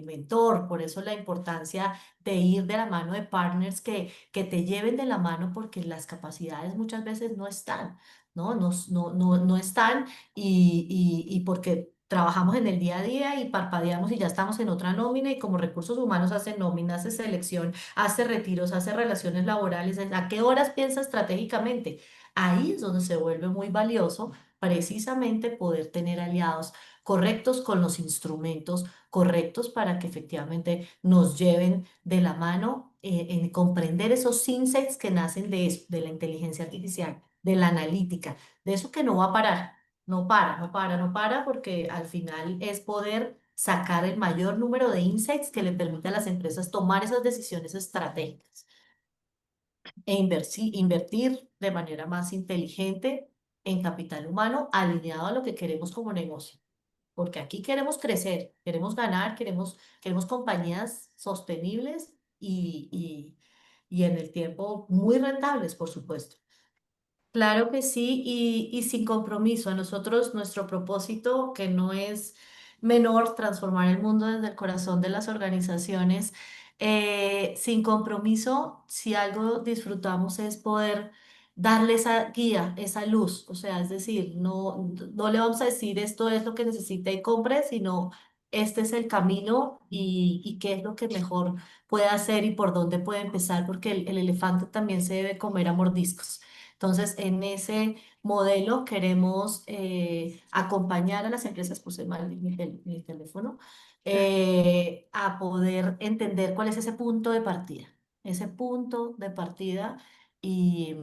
mentor, por eso la importancia de ir de la mano de partners que te lleven de la mano porque las capacidades muchas veces no están, ¿no? No están y porque trabajamos en el día a día y parpadeamos y ya estamos en otra nómina y como recursos humanos hace nómina, hace selección, hace retiros, hace relaciones laborales, ¿a qué horas piensa estratégicamente? Ahí es donde se vuelve muy valioso precisamente poder tener aliados correctos con los instrumentos correctos para que efectivamente nos lleven de la mano en comprender esos insights que nacen de eso, de la inteligencia artificial, de la analítica, de eso que no va a parar. No para, no para, no para, porque al final es poder sacar el mayor número de insights que le permita a las empresas tomar esas decisiones estratégicas e invertir de manera más inteligente en capital humano alineado a lo que queremos como negocio. porque aquí queremos crecer, queremos ganar, queremos compañías sostenibles y en el tiempo muy rentables, por supuesto. Claro que sí, y sin compromiso. A nosotros, nuestro propósito, que no es menor, transformar el mundo desde el corazón de las organizaciones, sin compromiso, si algo disfrutamos es poder darle esa guía, esa luz. O sea, es decir, no le vamos a decir esto es lo que necesita y compre, sino este es el camino y qué es lo que mejor puede hacer y por dónde puede empezar, porque el elefante también se debe comer a mordiscos. Entonces, en ese modelo queremos acompañar a las empresas, puse mal mi teléfono, a poder entender cuál es ese punto de partida y,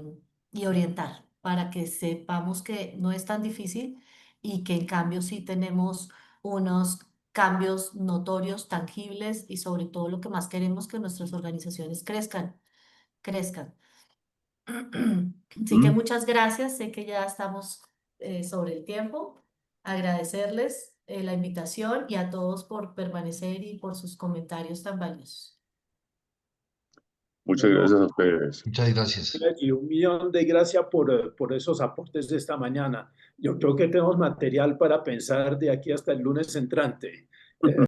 y orientar para que sepamos que no es tan difícil y que en cambio sí tenemos unos cambios notorios, tangibles y sobre todo lo que más queremos que nuestras organizaciones crezcan. Así que Mm. muchas gracias. Sé que ya estamos sobre el tiempo. Agradecerles la invitación y a todos por permanecer y por sus comentarios tan valiosos. Muchas Bueno, gracias a ustedes. Muchas gracias. y un millón de gracias por esos aportes de esta mañana. Yo creo que tenemos material para pensar de aquí hasta el lunes entrante.